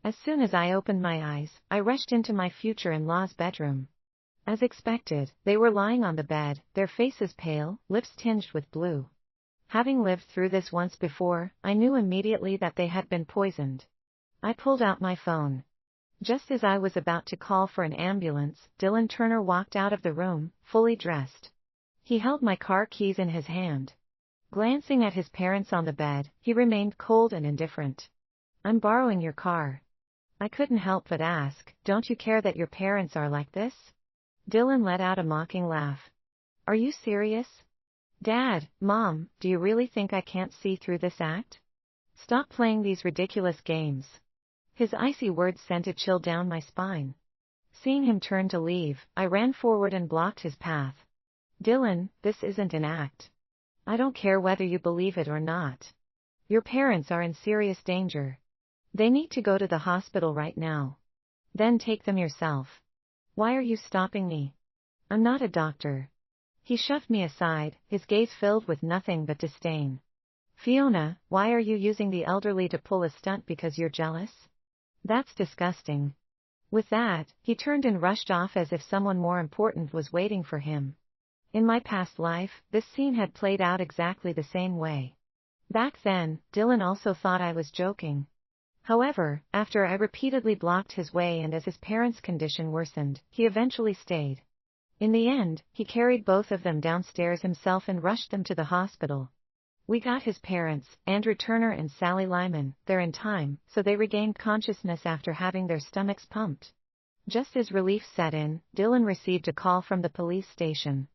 As soon as I opened my eyes, I rushed into my future-in-law's bedroom. As expected, they were lying on the bed, their faces pale, lips tinged with blue. Having lived through this once before, I knew immediately that they had been poisoned. I pulled out my phone. Just as I was about to call for an ambulance, Dylan Turner walked out of the room, fully dressed. He held my car keys in his hand. Glancing at his parents on the bed, he remained cold and indifferent. "I'm borrowing your car." I couldn't help but ask, "Don't you care that your parents are like this?" Dylan let out a mocking laugh. "Are you serious? Dad, Mom, do you really think I can't see through this act? Stop playing these ridiculous games." His icy words sent a chill down my spine. Seeing him turn to leave, I ran forward and blocked his path. "Dylan, this isn't an act. I don't care whether you believe it or not. Your parents are in serious danger. They need to go to the hospital right now. Then take them yourself. Why are you stopping me? I'm not a doctor." He shoved me aside, his gaze filled with nothing but disdain. "Fiona, why are you using the elderly to pull a stunt because you're jealous? That's disgusting." With that, he turned and rushed off as if someone more important was waiting for him. In my past life, this scene had played out exactly the same way. Back then, Dylan also thought I was joking. However, after I repeatedly blocked his way and as his parents' condition worsened, he eventually stayed. In the end, he carried both of them downstairs himself and rushed them to the hospital. We got his parents, Andrew Turner and Sally Lyman, there in time, so they regained consciousness after having their stomachs pumped. Just as relief set in, Dylan received a call from the police station.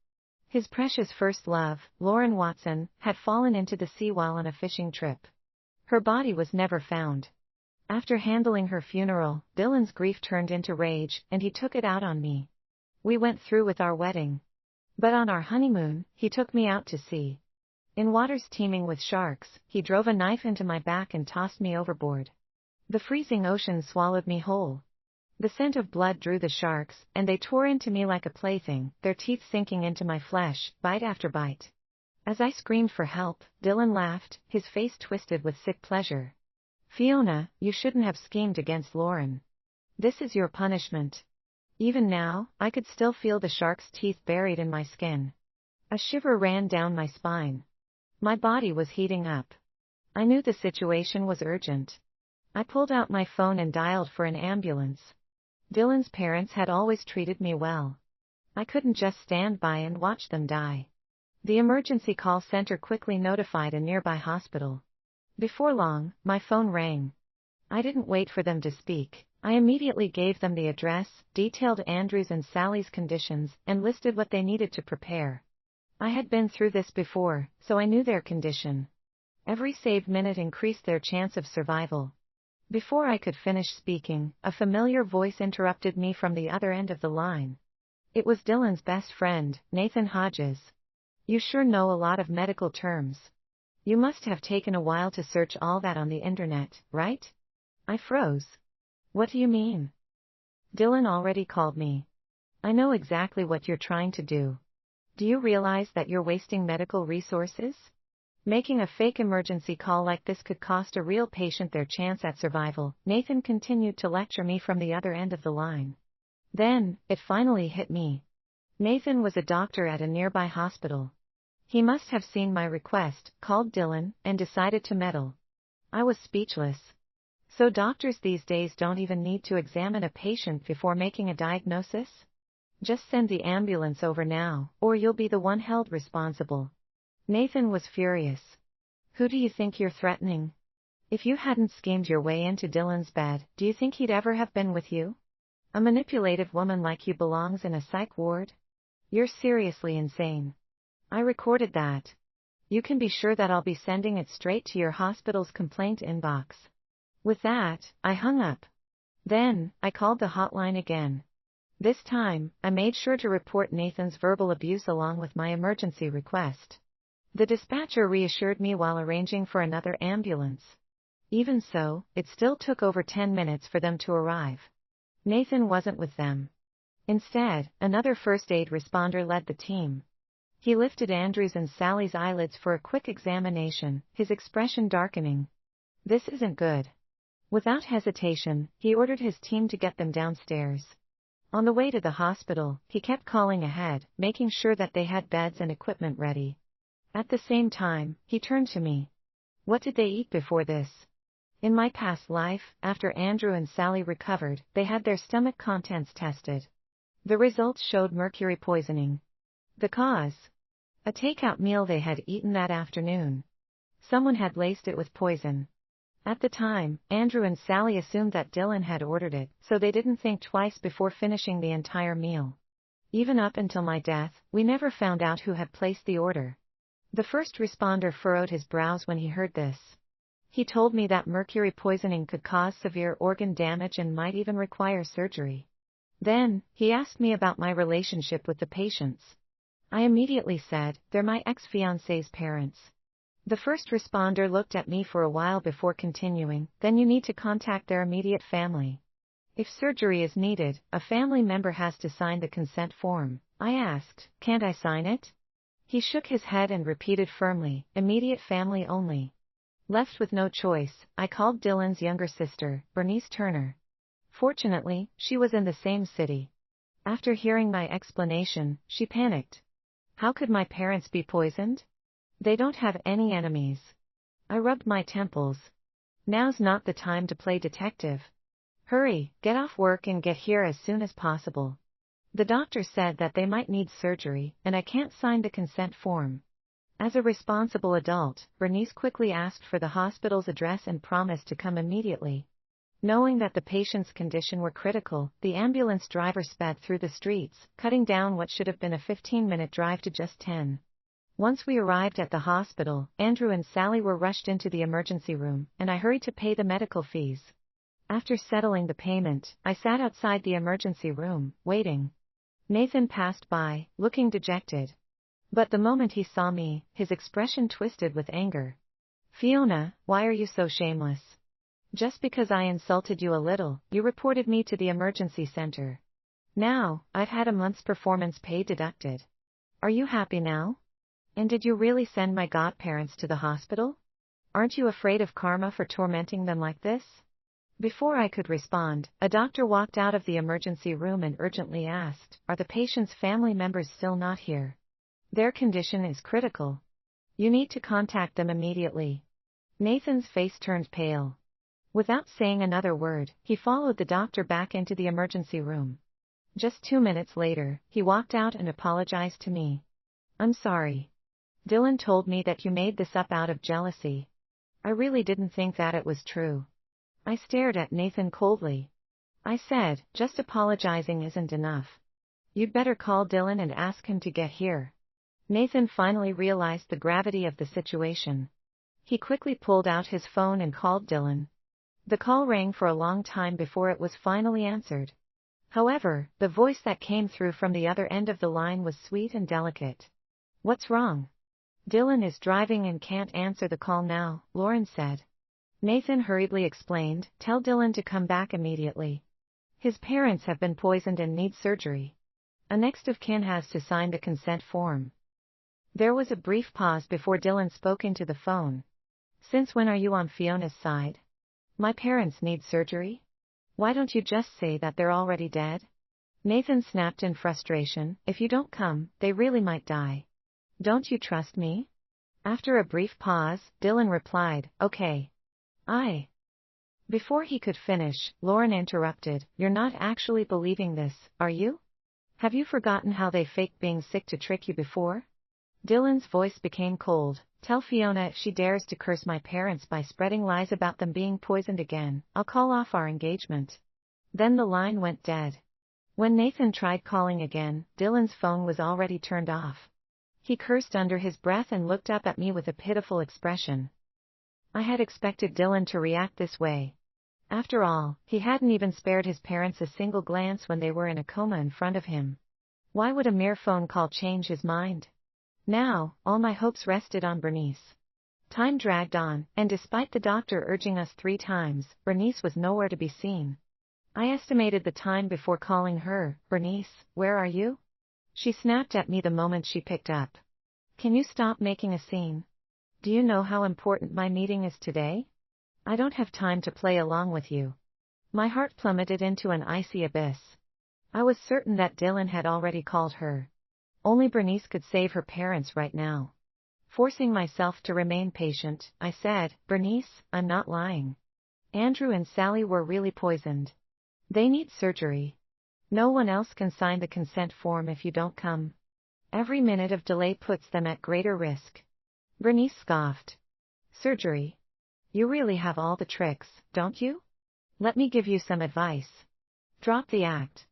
His precious first love, Lauren Watson, had fallen into the sea while on a fishing trip. Her body was never found. After handling her funeral, Dylan's grief turned into rage, and he took it out on me. We went through with our wedding. But on our honeymoon, he took me out to sea. In waters teeming with sharks, he drove a knife into my back and tossed me overboard. The freezing ocean swallowed me whole. The scent of blood drew the sharks, and they tore into me like a plaything, their teeth sinking into my flesh, bite after bite. As I screamed for help, Dylan laughed, his face twisted with sick pleasure. "Fiona, you shouldn't have schemed against Lauren. This is your punishment." Even now, I could still feel the shark's teeth buried in my skin. A shiver ran down my spine. My body was heating up. I knew the situation was urgent. I pulled out my phone and dialed for an ambulance. Dylan's parents had always treated me well. I couldn't just stand by and watch them die. The emergency call center quickly notified a nearby hospital. Before long, my phone rang. I didn't wait for them to speak. I immediately gave them the address, detailed Andrew's and Sally's conditions, and listed what they needed to prepare. I had been through this before, so I knew their condition. Every saved minute increased their chance of survival. Before I could finish speaking, a familiar voice interrupted me from the other end of the line. It was Dylan's best friend, Nathan Hodges. "You sure know a lot of medical terms. You must have taken a while to search all that on the internet, right?" I froze. "What do you mean?" "Dylan already called me. I know exactly what you're trying to do. Do you realize that you're wasting medical resources? Making a fake emergency call like this could cost a real patient their chance at survival." Nathan continued to lecture me from the other end of the line. Then, it finally hit me. Nathan was a doctor at a nearby hospital. He must have seen my request, called Dylan, and decided to meddle. I was speechless. So doctors these days don't even need to examine a patient before making a diagnosis? Just send the ambulance over now, or you'll be the one held responsible. Nathan was furious. "Who do you think you're threatening? If you hadn't schemed your way into Dylan's bed, do you think he'd ever have been with you? A manipulative woman like you belongs in a psych ward? You're seriously insane." I recorded that. You can be sure that I'll be sending it straight to your hospital's complaint inbox. With that, I hung up. Then, I called the hotline again. This time, I made sure to report Nathan's verbal abuse along with my emergency request. The dispatcher reassured me while arranging for another ambulance. Even so, it still took over 10 minutes for them to arrive. Nathan wasn't with them. Instead, another first aid responder led the team. He lifted Andrew's and Sally's eyelids for a quick examination, his expression darkening. "This isn't good. Without hesitation, he ordered his team to get them downstairs. On the way to the hospital, he kept calling ahead, making sure that they had beds and equipment ready. At the same time, he turned to me. What did they eat before this? In my past life, after Andrew and Sally recovered, they had their stomach contents tested. The results showed mercury poisoning. The cause? A takeout meal they had eaten that afternoon. Someone had laced it with poison. At the time, Andrew and Sally assumed that Dylan had ordered it, so they didn't think twice before finishing the entire meal. Even up until my death, we never found out who had placed the order. The first responder furrowed his brows when he heard this. He told me that mercury poisoning could cause severe organ damage and might even require surgery. Then, he asked me about my relationship with the patients. I immediately said, they're my ex-fiancé's parents. The first responder looked at me for a while before continuing, then you need to contact their immediate family. If surgery is needed, a family member has to sign the consent form. I asked, can't I sign it? He shook his head and repeated firmly, immediate family only. Left with no choice, I called Dylan's younger sister, Bernice Turner. Fortunately, she was in the same city. After hearing my explanation, she panicked. How could my parents be poisoned? They don't have any enemies. I rubbed my temples. Now's not the time to play detective. Hurry, get off work and get here as soon as possible. The doctor said that they might need surgery, and I can't sign the consent form. As a responsible adult, Bernice quickly asked for the hospital's address and promised to come immediately. Knowing that the patient's condition were critical, the ambulance driver sped through the streets, cutting down what should have been a 15-minute drive to just 10. Once we arrived at the hospital, Andrew and Sally were rushed into the emergency room, and I hurried to pay the medical fees. After settling the payment, I sat outside the emergency room, waiting. Nathan passed by, looking dejected. But the moment he saw me, his expression twisted with anger. Fiona, why are you so shameless? Just because I insulted you a little, you reported me to the emergency center. Now, I've had a month's performance pay deducted. Are you happy now? And did you really send my godparents to the hospital? Aren't you afraid of karma for tormenting them like this? Before I could respond, a doctor walked out of the emergency room and urgently asked, are the patient's family members still not here? Their condition is critical. You need to contact them immediately. Nathan's face turned pale. Without saying another word, he followed the doctor back into the emergency room. Just 2 minutes later, he walked out and apologized to me. I'm sorry. Dylan told me that you made this up out of jealousy. I really didn't think that it was true. I stared at Nathan coldly. I said, just apologizing isn't enough. You'd better call Dylan and ask him to get here. Nathan finally realized the gravity of the situation. He quickly pulled out his phone and called Dylan. The call rang for a long time before it was finally answered. However, the voice that came through from the other end of the line was sweet and delicate. What's wrong? Dylan is driving and can't answer the call now, Lauren said. Nathan hurriedly explained, tell Dylan to come back immediately. His parents have been poisoned and need surgery. A next of kin has to sign the consent form. There was a brief pause before Dylan spoke into the phone. Since when are you on Fiona's side? My parents need surgery? Why don't you just say that they're already dead? Nathan snapped in frustration, if you don't come, they really might die. Don't you trust me? After a brief pause, Dylan replied, okay. Before he could finish, Lauren interrupted, you're not actually believing this, are you? Have you forgotten how they faked being sick to trick you before? Dylan's voice became cold. Tell Fiona if she dares to curse my parents by spreading lies about them being poisoned again, I'll call off our engagement. Then the line went dead. When Nathan tried calling again, Dylan's phone was already turned off. He cursed under his breath and looked up at me with a pitiful expression. I had expected Dylan to react this way. After all, he hadn't even spared his parents a single glance when they were in a coma in front of him. Why would a mere phone call change his mind? Now, all my hopes rested on Bernice. Time dragged on, and despite the doctor urging us 3 times, Bernice was nowhere to be seen. I estimated the time before calling her, Bernice, where are you? She snapped at me the moment she picked up. Can you stop making a scene? Do you know how important my meeting is today? I don't have time to play along with you. My heart plummeted into an icy abyss. I was certain that Dylan had already called her. Only Bernice could save her parents right now. Forcing myself to remain patient, I said, Bernice, I'm not lying. Andrew and Sally were really poisoned. They need surgery. No one else can sign the consent form if you don't come. Every minute of delay puts them at greater risk. Bernice scoffed. Surgery? You really have all the tricks, don't you? Let me give you some advice. Drop the act.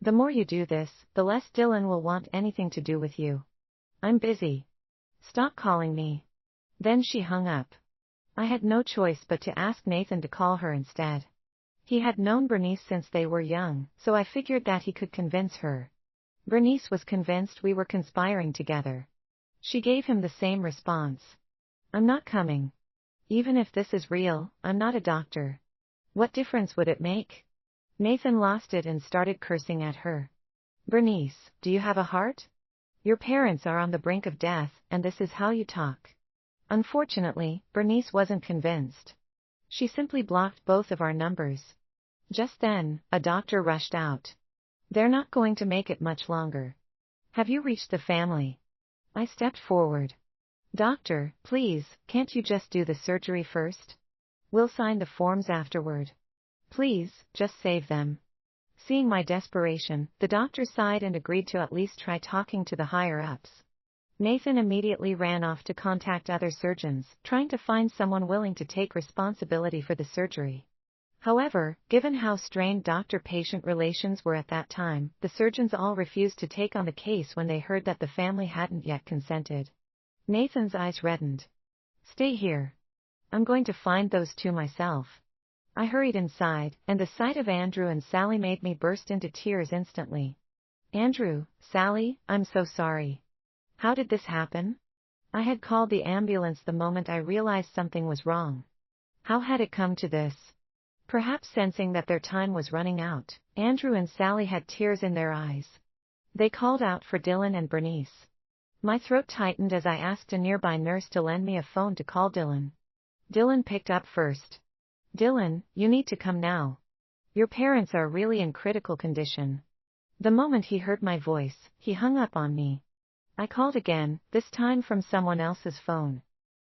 The more you do this, the less Dylan will want anything to do with you. I'm busy. Stop calling me. Then she hung up. I had no choice but to ask Nathan to call her instead. He had known Bernice since they were young, so I figured that he could convince her. Bernice was convinced we were conspiring together. She gave him the same response. I'm not coming. Even if this is real, I'm not a doctor. What difference would it make? Nathan lost it and started cursing at her. Bernice, do you have a heart? Your parents are on the brink of death, and this is how you talk. Unfortunately, Bernice wasn't convinced. She simply blocked both of our numbers. Just then, a doctor rushed out. They're not going to make it much longer. Have you reached the family? I stepped forward. Doctor, please, can't you just do the surgery first? We'll sign the forms afterward. Please, just save them. Seeing my desperation, the doctor sighed and agreed to at least try talking to the higher-ups. Nathan immediately ran off to contact other surgeons, trying to find someone willing to take responsibility for the surgery. However, given how strained doctor-patient relations were at that time, the surgeons all refused to take on the case when they heard that the family hadn't yet consented. Nathan's eyes reddened. Stay here. I'm going to find those two myself. I hurried inside, and the sight of Andrew and Sally made me burst into tears instantly. Andrew, Sally, I'm so sorry. How did this happen? I had called the ambulance the moment I realized something was wrong. How had it come to this? Perhaps sensing that their time was running out, Andrew and Sally had tears in their eyes. They called out for Dylan and Bernice. My throat tightened as I asked a nearby nurse to lend me a phone to call Dylan. Dylan picked up first. Dylan, you need to come now. Your parents are really in critical condition. The moment he heard my voice, he hung up on me. I called again, this time from someone else's phone.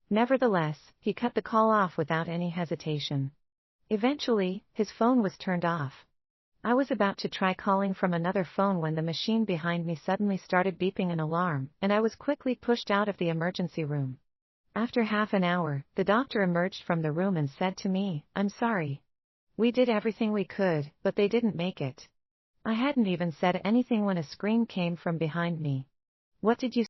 Nevertheless, he cut the call off without any hesitation. Eventually, his phone was turned off. I was about to try calling from another phone when the machine behind me suddenly started beeping an alarm, and I was quickly pushed out of the emergency room. After half an hour, the doctor emerged from the room and said to me, I'm sorry. We did everything we could, but they didn't make it. I hadn't even said anything when a scream came from behind me. What did you